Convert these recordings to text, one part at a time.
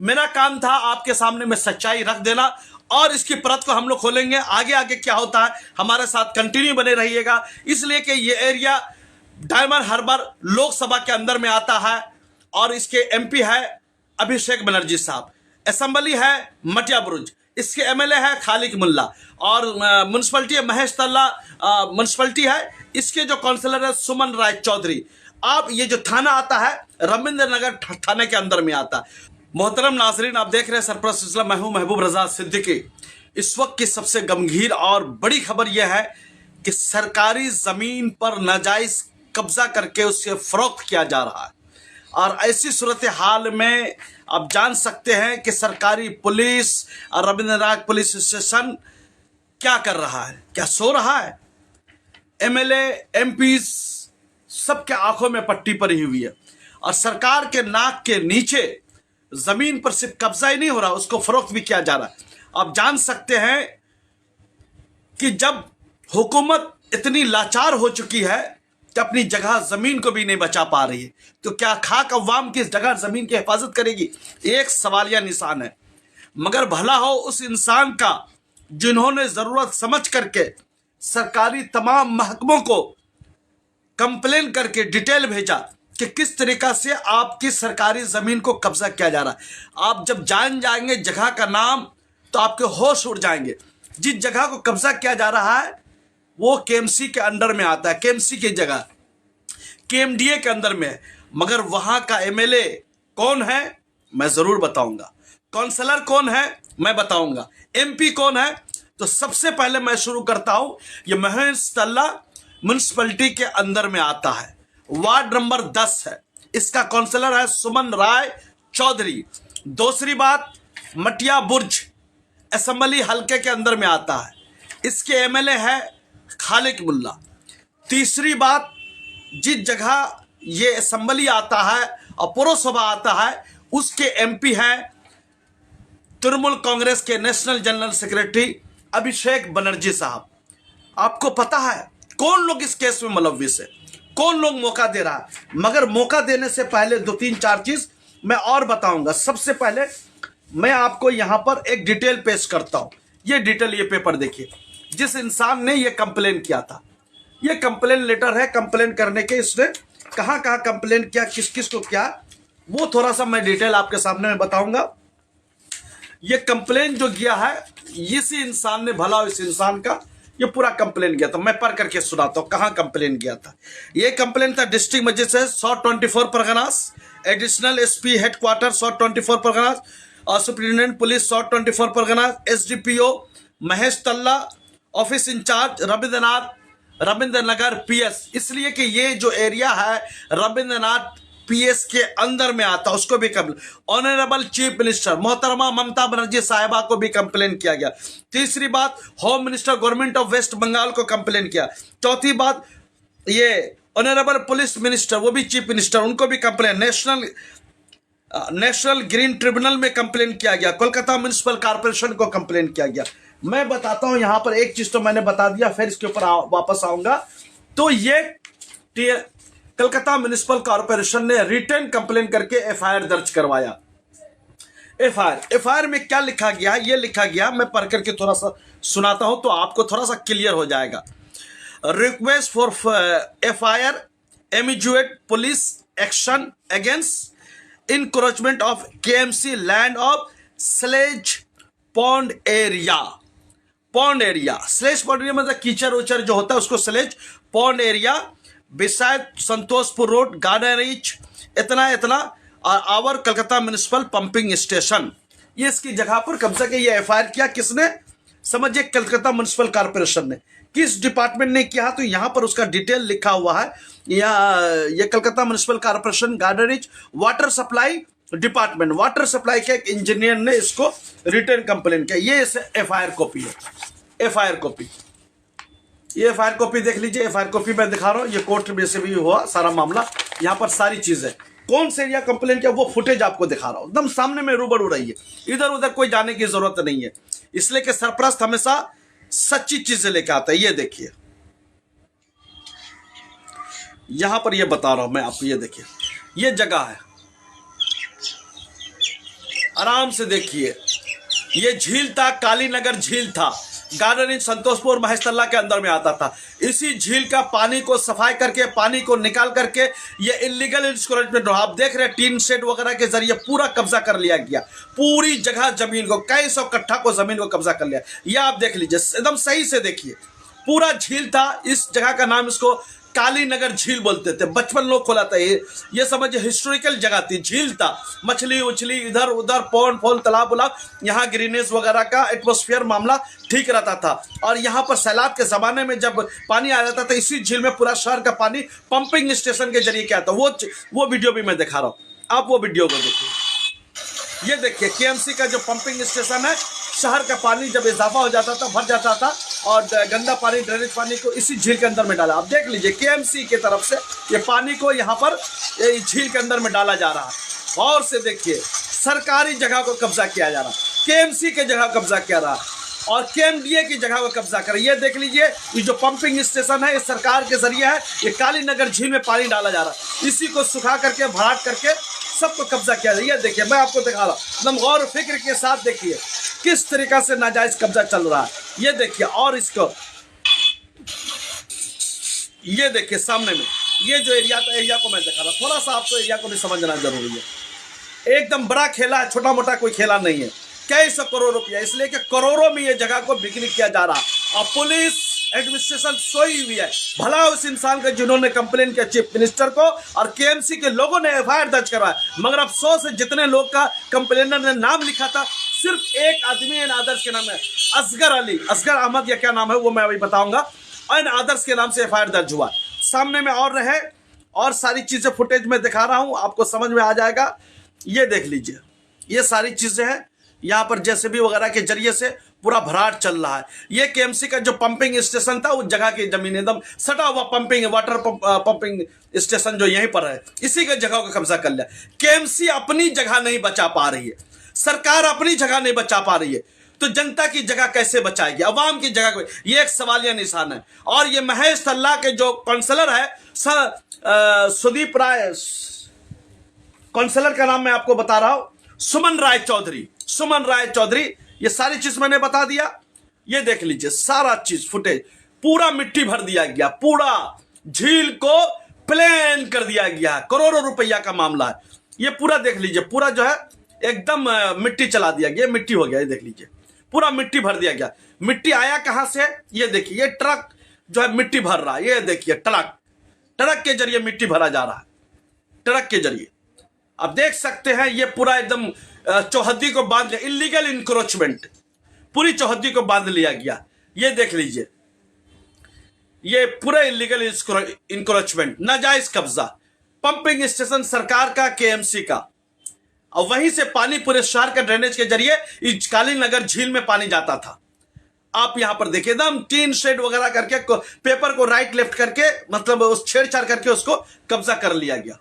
मेरा काम था आपके सामने में सच्चाई रख देना और इसकी परत को हम लोग खोलेंगे। आगे आगे क्या होता है हमारे साथ कंटिन्यू बने रहिएगा, इसलिए कि ये एरिया डायमंड हार्बर लोकसभा के अंदर में आता है और इसके एमपी है अभिषेक बनर्जी साहब, असेंबली है मटिया बुरुज, इसके एमएलए है खालिक मुल्ला और म्यूनसिपलिटी है महेश तल्ला म्यूनसिपलिटी है, इसके जो काउंसलर है सुमन राय चौधरी। आप ये जो थाना आता है रविंद्र नगर थाने के अंदर में आता है। मोहतरम नाजरीन, आप देख रहे हैं सरप्रस्त सिलसिला, मैं हूं महबूब रजा सिद्दीकी। इस वक्त की सबसे गंभीर और बड़ी खबर यह है कि सरकारी जमीन पर नाजायज कब्जा करके उससे फरोख्त किया जा रहा है और ऐसी सूरत हाल में आप जान सकते हैं कि सरकारी पुलिस और रविंद्रनाथ पुलिस स्टेशन क्या कर रहा है, क्या सो रहा है। एमएलए एमपी सबके आंखों में पट्टी पड़ी हुई है और सरकार के नाक के नीचे जमीन पर सिर्फ कब्जा ही नहीं हो रहा, उसको फरोख्त भी किया जा रहा है। आप जान सकते हैं कि जब हुकूमत इतनी लाचार हो चुकी है कि अपनी जगह जमीन को भी नहीं बचा पा रही है, तो क्या खाक अवाम की इस जगह जमीन की हिफाजत करेगी? एक सवालिया निशान है। मगर भला हो उस इंसान का जिन्होंने जरूरत समझ करके सरकारी तमाम महकमों को कंप्लेन करके डिटेल भेजा कि किस तरीका से आपकी सरकारी जमीन को कब्जा किया जा रहा है। आप जब जान जाएंगे जगह का नाम तो आपके होश उड़ जाएंगे। जिस जगह को कब्जा किया जा रहा है वो केएमसी के अंडर में आता है, केएमसी की जगह केएमडीए के अंदर में है। मगर वहां का एमएलए कौन है मैं जरूर बताऊंगा, काउंसलर कौन है मैं बताऊंगा, एमपी कौन है। तो सबसे पहले मैं शुरू करता हूं, ये महेश तल्ला म्यूनसिपलिटी के अंदर में आता है, वार्ड नंबर 10 है, इसका काउंसलर है सुमन राय चौधरी। दूसरी बात, मटिया बुर्ज असेंबली हल्के के अंदर में आता है, इसके एमएलए है खालिक मुल्ला। तीसरी बात, जिस जगह ये असेंबली आता है और पौरसभा आता है उसके एमपी हैं तृणमूल कांग्रेस के national general secretary Abhishek Banerjee साहब। आपको पता है कौन लोग इस केस में मुलव्विस है, कौन लोग मौका दे रहा है। मगर मौका देने से पहले 2-3-4 चीज मैं और बताऊंगा। सबसे पहले मैं आपको यहां पर एक डिटेल पेश करता हूं। ये डिटेल, ये पेपर देखिए, जिस इंसान ने ये कंप्लेन किया था, ये कंप्लेन लेटर है। कंप्लेन करने के इसने कहां कहां कंप्लेन किया, किस किस को किया, वो थोड़ा सा मैं डिटेल आपके सामने में बताऊंगा। ये कंप्लेन जो किया है इसी इंसान ने, भला इस इंसान का ये पूरा कंप्लेन किया था। मैं पढ़ करके सुनाता हूं कहां कंप्लेन किया था। ये कंप्लेन था district magistrate 124 Parganas, additional SP headquarter 124 Parganas और superintendent police 124 Parganas, SDPO Mahesh Talla, office incharge Ravindra Nagar PS. इसलिए कि ये जो एरिया है रविंद्रनाथ पीएस के अंदर में आता, उसको भी ऑनरेबल चीफ मिनिस्टर मोहतरमा ममता बनर्जी साहिबा को भी कंप्लेन किया गया। तीसरी बात, home minister government of West Bengal को कंप्लेन किया। चौथी बात, ये ऑनरेबल पुलिस मिनिस्टर, वो भी चीफ मिनिस्टर, उनको भी कंप्लेन, नेशनल ग्रीन ट्रिब्यूनल में कंप्लेन किया गया। कोलकाता म्युनिसिपल कॉर्पोरेशन को कंप्लेन किया गया। मैं बताता हूं यहां पर एक चीज तो मैंने बता दिया, फिर इसके ऊपर वापस आऊंगा। तो ये कलकत्ता म्युनिसिपल कॉर्पोरेशन ने रिटर्न कंप्लेन करके एफआईआर दर्ज करवाया। एफआईआर में क्या लिखा गया, ये लिखा गया, मैं पढ़ करके थोड़ा सा सुनाता हूं तो आपको थोड़ा सा क्लियर हो जाएगा। Request for FIR immediate police action against encroachment of KMC land of sludge pond area. Sludge pond area मतलब कीचड़ उचर जो होता है उसको sludge pond area beside Santoshpur road, garden reach, इतना और our Calcutta municipal pumping station. ये इसकी जगह पर कब्जा के ये एफआईआर किया किसने, समझिए कलकत्ता म्युनिसिपल कॉर्पोरेशन ने। किस डिपार्टमेंट ने किया तो यहां पर उसका डिटेल लिखा हुआ है। ये Calcutta municipal corporation garden reach water supply department, water supply के एक इंजीनियर ने इसको रिटर्न कंप्लेन किया। ये एफआईआर कॉपी है, एफआईआर कॉपी, ये एफआईआर कॉपी देख लीजिए। एफआईआर कॉपी मैं दिखा रहा हूं, ये कोर्ट में से भी हुआ सारा मामला, यहां पर सारी चीजें, कौन से एरिया कंप्लेन किया वो फुटेज आपको दिखा रहा हूं, एकदम सामने में रूबरू रही है, इधर उधर कोई जाने की जरूरत नहीं है। इसलिए कि सरपरस्त हमेशा सच्ची चीजें लेके आता है। ये देखिए यहां पर ये बता रहा हूं मैं आपको, ये देखिए ये जगह है, आराम से देखिए, ये झील था, कालीनगर झील था, गार्डन इन संतोषपुर महेशतल्ला के अंदर में आता था। इसी झील का पानी को सफाई करके, पानी को निकाल करके ये इलीगल इंक्रोचमेंट, आप देख रहे हैं टीन शेड वगैरह के जरिए पूरा कब्जा कर लिया गया। पूरी जगह जमीन को, कई सौ कट्ठा को जमीन को कब्जा कर लिया। ये आप देख लीजिए, एकदम सही से देखिए, पूरा झील था। इस जगह का नाम इसको कालीनगर झील बोलते थे, बचपन लोग खोला था। ये समझिए हिस्टोरिकल जगह थी, झील था, मछली उछली इधर उधर, पौन फौल, तालाब उलाब, यहाँ ग्रीनेस वगैरह का एटमॉस्फेयर मामला ठीक रहता था। और यहाँ पर सैलाब के ज़माने में जब पानी आ जाता था, इसी झील में पूरा शहर का पानी पंपिंग स्टेशन के जरिए क्या था, वो वीडियो भी मैं दिखा रहा हूँ, आप वो वीडियो को देखिए। ये देखिए केएमसी का जो पंपिंग स्टेशन है, शहर का पानी जब इजाफा हो जाता था, भर जाता था, और गंदा पानी, ड्रेनेज पानी को इसी झील के अंदर में डाला। आप देख लीजिए केएमसी की तरफ से ये पानी को यहाँ पर झील के अंदर में डाला जा रहा है। और से देखिए, सरकारी जगह को कब्जा किया जा रहा, केएमसी के जगह कब्जा किया रहा, और केएमडीए की जगह को कब्जा कर। ये देख लीजिए, ये जो पंपिंग स्टेशन है, ये सरकार के जरिए है, ये कालीनगर झील में पानी डाला जा रहा है। इसी को सुखा करके, भराट करके सबको कब्जा किया जाए। ये देखिए, मैं आपको दिखा रहा हूँ, एकदम गौर फिक्र के साथ देखिए किस तरीका से नाजायज कब्जा चल रहा है। ये देखिए, और इसको ये देखिए सामने में ये जो एरिया था, एरिया को मैं दिखा रहा हूँ, थोड़ा सा आपको एरिया को भी समझना जरूरी है। एकदम बड़ा खेला है, छोटा मोटा कोई खेला नहीं है। कई सौ करोड़ रुपया, इसलिए कि करोड़ों में ये जगह को बिक्री किया जा रहा है। और पुलिस एडमिनिस्ट्रेशन सोई हुई है। भला उस इंसान का जिन्होंने कंप्लेन किया चीफ मिनिस्टर को, और केएमसी के लोगों ने एफआईआर दर्ज करवाया, मगर अफसोस है जितने लोग का कंप्लेनर ने नाम लिखा था, सिर्फ एक आदमी एन आदर्श के नाम है, असगर अली, असगर अहमद या क्या नाम है वो मैं अभी बताऊंगा, एन आदर्श के नाम से एफआईआर दर्ज हुआ। सामने में और रहे, और सारी चीजें फुटेज में दिखा रहा हूं, आपको समझ में आ जाएगा। ये देख लीजिए, ये सारी चीजें हैं, यहाँ पर जेसीबी वगैरह के जरिए से पूरा भराट चल रहा है। ये केएमसी का जो पंपिंग स्टेशन था, उस जगह की जमीन एकदम सटा हुआ पंपिंग वाटर पंपिंग स्टेशन जो यहीं पर है, इसी के जगह को कब्जा कर लिया। केएमसी अपनी जगह नहीं बचा पा रही है, सरकार अपनी जगह नहीं बचा पा रही है, तो जनता की जगह कैसे बचाएगी, अवाम की जगह को? ये एक सवालिया निशान है। और ये महेशतल्ला के जो काउंसलर है, सुदीप राय, काउंसलर का नाम मैं आपको बता रहा हूं, सुमन राय चौधरी, ये सारी चीज मैंने बता दिया। ये देख लीजिए, सारा चीज फुटेज, पूरा मिट्टी भर दिया गया, पूरा झील को प्लेन कर दिया गया, करोड़ों रुपया का मामला है। ये पूरा देख लीजिए, पूरा जो है एकदम मिट्टी चला दिया गया, मिट्टी हो गया। ये देख लीजिए, पूरा मिट्टी भर दिया गया। मिट्टी आया कहां से? ये देखिए, ये ट्रक जो है मिट्टी भर रहा है। ये देखिए, ट्रक के जरिए मिट्टी भरा जा रहा है, ट्रक के जरिए। आप देख सकते हैं, ये पूरा एकदम चौहद्दी को बांध लिया, इलीगल इंक्रोचमेंट, पूरी चौहद्दी को बांध लिया गया। ये देख लीजिए, ये पूरा इलीगल इंक्रोचमेंट, नाजायज कब्जा, पंपिंग स्टेशन सरकार का, केएमसी का, और वहीं से पानी पूरे शहर का ड्रेनेज के जरिए इस कालीनगर झील में पानी जाता था। आप यहां पर देखिए, एकदम टीन शेड वगैरह करके, पेपर को राइट लेफ्ट करके, मतलब उस छेड़छाड़ करके उसको कब्जा कर लिया गया।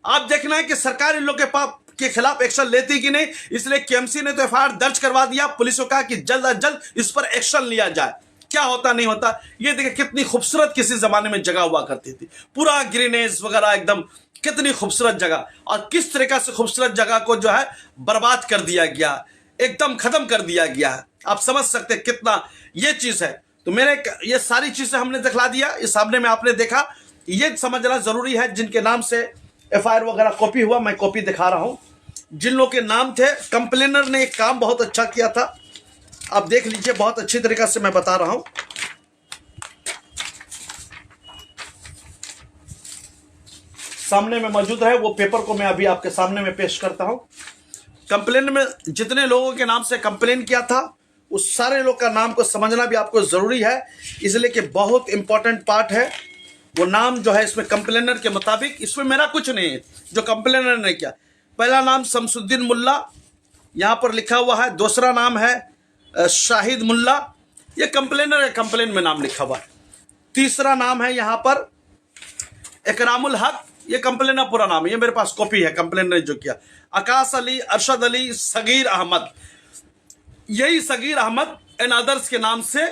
आप देखना है कि सरकार इन लोग के खिलाफ एक्शन लेती कि नहीं, इसलिए केएमसी ने तो एफआईआर दर्ज करवा दिया। पुलिस को कहा कि जल्द अज जल्द इस पर एक्शन लिया जाए। क्या होता नहीं होता, ये देखिए कितनी खूबसूरत किसी जमाने में जगह हुआ करती थी, पूरा ग्रीनेज वगैरह, एकदम कितनी खूबसूरत जगह, और किस तरीका से खूबसूरत जगह को जो है बर्बाद कर दिया गया, एकदम खत्म कर दिया गया है। आप समझ सकते हैं कितना ये चीज है। तो मेरे ये सारी चीजें हमने दिखला दिया, इस सामने में आपने देखा। ये समझना जरूरी है, जिनके नाम से एफआईआर वगैरह कॉपी हुआ, मैं कॉपी दिखा रहा हूं, जिन लोगों के नाम थे। कंप्लेनर ने एक काम बहुत अच्छा किया था, आप देख लीजिए, बहुत अच्छी तरीका से मैं बता रहा हूं। सामने में मौजूद है वो पेपर को, मैं अभी आपके सामने में पेश करता हूं। कंप्लेन में जितने लोगों के नाम से कंप्लेन किया था, उस सारे लोग का नाम को समझना भी आपको जरूरी है, इसलिए कि बहुत इंपॉर्टेंट पार्ट है। वो नाम जो है इसमें कंप्लेनर के मुताबिक, इसमें मेरा कुछ नहीं है, जो कंप्लेनर ने किया। पहला नाम शमसुद्दीन मुल्ला यहाँ पर लिखा हुआ है, दूसरा नाम है शाहिद मुल्ला, ये कंप्लेनर है, कंप्लेन में नाम लिखा हुआ है। तीसरा नाम है यहाँ पर इकरामुल हक, ये कंप्लेनर पूरा नाम है, ये मेरे पास कॉपी है कंप्लेनर ने जो किया। आकाश अली, अरशद अली, सगीर अहमद, यही सगीर अहमद एन अदर्स के नाम से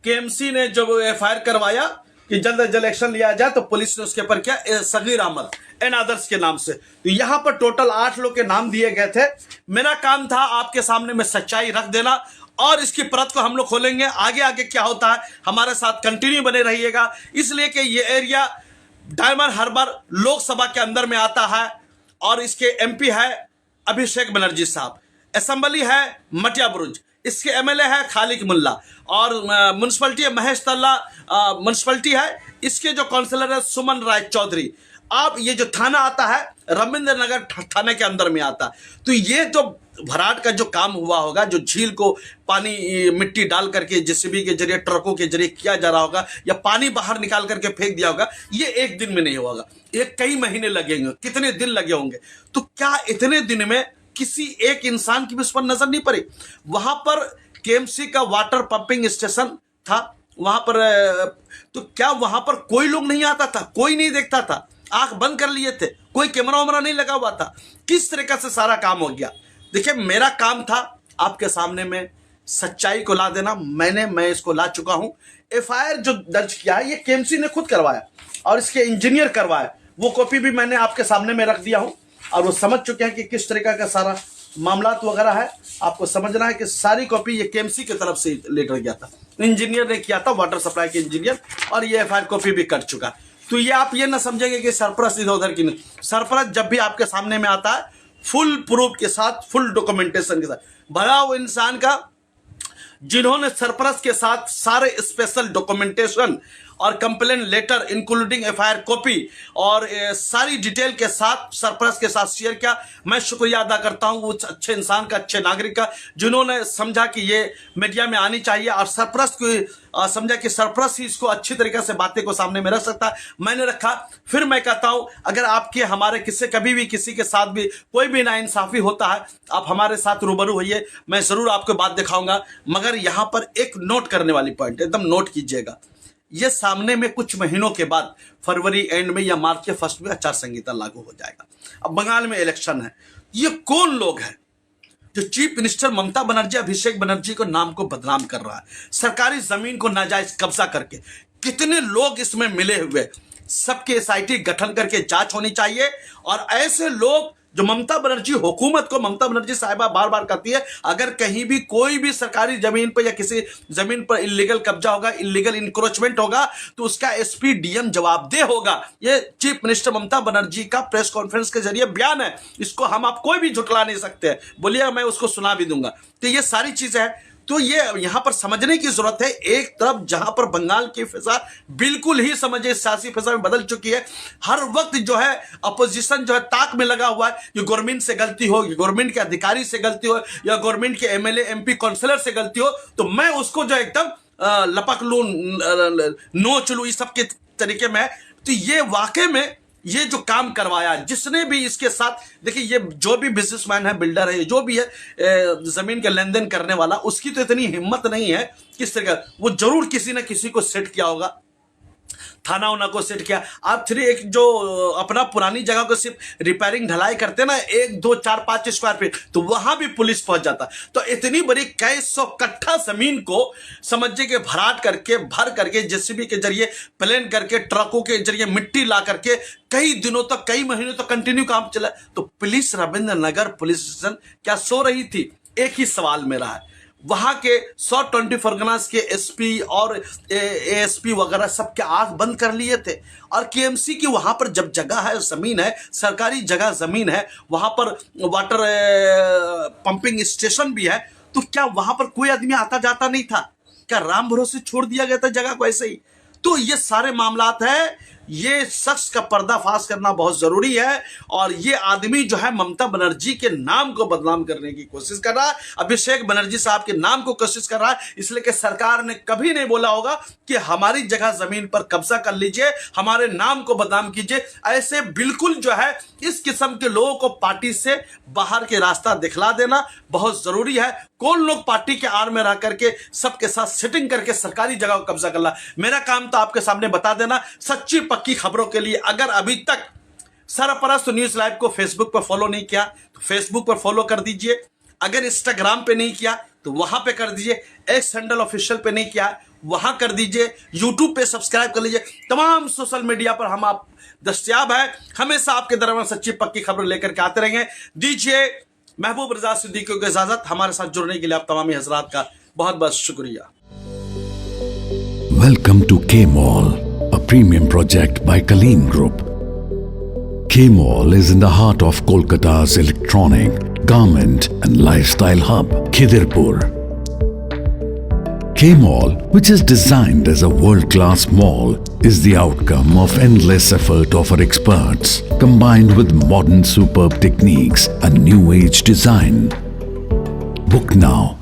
केएमसी ने जब एफआईआर करवाया, कि जल्द से जल्द एक्शन लिया जाए, तो पुलिस ने उसके ऊपर क्या सगीर अहमद एन अदर्स के नाम से, तो यहाँ पर टोटल 8 लोग के नाम दिए गए थे। मेरा काम था आपके सामने में सच्चाई रख देना और इसकी परत को हम लोग खोलेंगे। आगे आगे क्या होता है हमारे साथ कंटिन्यू बने रहिएगा, इसलिए कि ये एरिया डायमंड हार्बर लोकसभा के अंदर में आता है और इसके एमपी है अभिषेक बनर्जी साहब, असेंबली है मटिया बुरुज, इसके एमएलए है खालिक मुल्ला और म्यूनसिपलिटी है महेश तल्ला म्यूनसिपलिटी है, इसके जो काउंसिलर है सुमन राय चौधरी। अब ये जो थाना आता है रविंद्र नगर थाने के अंदर में आता है। तो ये जो भराट का जो काम हुआ होगा, जो झील को पानी मिट्टी डाल करके जेसीबी के जरिए ट्रकों के जरिए किया जा रहा होगा या पानी बाहर निकाल करके फेंक दिया होगा, ये एक दिन में नहीं होगा, ये कई महीने लगेंगे, कितने दिन लगे होंगे। तो क्या इतने दिन में किसी एक इंसान की भी उस पर नजर नहीं पड़ी? वहां पर केएमसी का वाटर पंपिंग स्टेशन था वहां पर, तो क्या वहां पर कोई लोग नहीं आता था? कोई नहीं देखता था, आंख बंद कर लिए थे, कोई कैमरा वैमरा नहीं लगा हुआ था। किस तरीके से सारा काम हो गया? देखिए, मेरा काम था आपके सामने में सच्चाई को ला देना। मैं इसको ला चुका हूं। एफआईआर जो दर्ज किया है ये केएमसी ने खुद करवाया और इसके इंजीनियर करवाया, वो कॉपी भी मैंने आपके सामने में रख दिया हूं और वो समझ चुके हैं कि किस तरीके का सारा मामला वगैरह है। आपको समझना है कि सारी कॉपी ये केएमसी की तरफ से लेटर गया था, इंजीनियर ने किया था, वाटर सप्लाई के इंजीनियर, और ये एफआईआर कॉपी भी कर चुका है। तो ये आप ये ना समझेंगे कि सरप्लस इधर उधर की नहीं, सरप्लस जब भी आपके सामने में आता है फुल प्रूफ के साथ, फुल डॉक्यूमेंटेशन के साथ, भला वो इंसान का जिन्होंने सरप्लस के साथ सारे स्पेशल डॉक्यूमेंटेशन और complain letter including FIR copy और सारी डिटेल के साथ सरप्लस के साथ शेयर किया। मैं शुक्रिया अदा करता हूं उस अच्छे इंसान का, अच्छे नागरिक का, जिन्होंने समझा कि ये मीडिया में आनी चाहिए और सरप्लस को समझा कि सरप्लस ही इसको अच्छी तरीके से बातें को सामने में रख सकता है। मैंने रखा। फिर मैं कहता हूं, अगर आपके हमारे किसी कभी भी किसी के साथ भी कोई भी नाइंसाफी होता है, आप हमारे साथ रूबरू होइए, मैं जरूर आपको बात दिखाऊंगा। मगर यहां पर एक नोट करने वाली पॉइंट, एकदम नोट कीजिएगा, ये सामने में कुछ महीनों के बाद फरवरी एंड में या मार्च के फर्स्ट में आचार संहिता लागू हो जाएगा। अब बंगाल में इलेक्शन है। ये कौन लोग हैं जो चीफ मिनिस्टर ममता बनर्जी, अभिषेक बनर्जी को नाम को बदनाम कर रहा है, सरकारी जमीन को नाजायज कब्जा करके? कितने लोग इसमें मिले हुए? सबके एसआईटी गठन करके जांच होनी चाहिए। और ऐसे लोग जो ममता बनर्जी हुकूमत को, ममता बनर्जी साहिबा बार बार कहती है, अगर कहीं भी कोई भी सरकारी जमीन पर या किसी जमीन पर इलीगल कब्जा होगा, इलीगल इंक्रोचमेंट होगा, तो उसका एसपी डीएम जवाबदेह होगा। ये चीफ मिनिस्टर ममता बनर्जी का प्रेस कॉन्फ्रेंस के जरिए बयान है, इसको आप कोई भी झुटला नहीं सकते। बोलिए, मैं उसको सुना भी दूंगा। तो ये सारी चीजें हैं, तो ये यहां पर समझने की जरूरत है। एक तरफ जहां पर बंगाल की फिजा बिल्कुल ही समझे सियासी फिजा में बदल चुकी है, हर वक्त जो है अपोजिशन जो है ताक में लगा हुआ है कि गवर्नमेंट से गलती हो, गवर्नमेंट के अधिकारी से गलती हो या गवर्नमेंट के एमएलए एमपी काउंसिलर से गलती हो, तो मैं उसको जो एकदम लपक लूं, नोच लूं, इस सब के तरीके में। तो ये वाकई में ये जो काम करवाया, जिसने भी इसके साथ, देखिए ये जो भी बिजनेसमैन है, बिल्डर है, जो भी है जमीन के लेन देन करने वाला, उसकी तो इतनी हिम्मत नहीं है किस तरह, वो जरूर किसी न किसी को सेट किया होगा, थाना उना को सेट किया। आप फिर एक जो अपना पुरानी जगह को सिर्फ रिपेयरिंग ढलाई करते ना, 1 2 4 5 स्क्वायर फीट, तो वहां भी पुलिस पहुंच जाता। तो इतनी बड़ी कई 100 कट्ठा जमीन को समझिए कि भर करके जेसीबी के जरिए प्लेन करके ट्रकों के जरिए मिट्टी ला करके कई दिनों तक, कई महीनों तक कंटिन्यू काम चला। तो पुलिस रविंद्र नगर पुलिस स्टेशन क्या सो रही थी? एक ही सवाल मेरा है, वहां के 120 परगनास के एसपी और एएसपी वगैरह सबके आंख बंद कर लिए थे। और केएमसी की वहां पर जब जगह है, जमीन है, सरकारी जगह जमीन है, वहां पर वाटर पंपिंग स्टेशन भी है, तो क्या वहां पर कोई आदमी आता जाता नहीं था? क्या राम भरोसे छोड़ दिया गया था जगह को ऐसे ही? तो ये सारे मामलात है, ये शख्स का पर्दाफाश करना बहुत जरूरी है। और ये आदमी जो है ममता बनर्जी के नाम को बदनाम करने की कोशिश कर रहा है, अभिषेक बनर्जी साहब के नाम को कोशिश कर रहा है, इसलिए कि सरकार ने कभी नहीं बोला होगा कि हमारी जगह जमीन पर कब्जा कर लीजिए, हमारे नाम को बदनाम कीजिए। ऐसे बिल्कुल जो है इस किस्म के लोगों को पार्टी से बाहर के रास्ता दिखला देना बहुत जरूरी है। कौन लोग पार्टी के आड़ में रह करके सबके साथ सेटिंग करके सरकारी जगह को कब्जा करना? मेरा काम तो आपके सामने बता देना। सच्ची पक्की खबरों के लिए अगर अभी तक सरपरस्त न्यूज लाइव को फेसबुक पर फॉलो नहीं किया तो फेसबुक पर फॉलो कर दीजिए। अगर इंस्टाग्राम पे नहीं किया तो वहां पे कर दीजिए, एक्स हैंडल ऑफिशियल पे नहीं किया वहां कर दीजिए, यूट्यूब पे सब्सक्राइब कर लीजिए। तमाम सोशल मीडिया पर हम आप दस्तयाब है, हमेशा आपके दरबार में सच्ची पक्की खबर लेकर के आते रहेंगे। दीजिए महबूब रजा सिद्दीकी को इजाजत। हमारे साथ जुड़ने के लिए आप तमामी हजरात का बहुत बहुत शुक्रिया। Welcome to K-Mall, a premium project by Kaleen Group. K-Mall is in the heart of Kolkata's electronic, garment and lifestyle hub, Khidirpur. K-Mall, which is designed as a world-class mall, is the outcome of endless effort of our experts, combined with modern superb techniques and new age design. Book now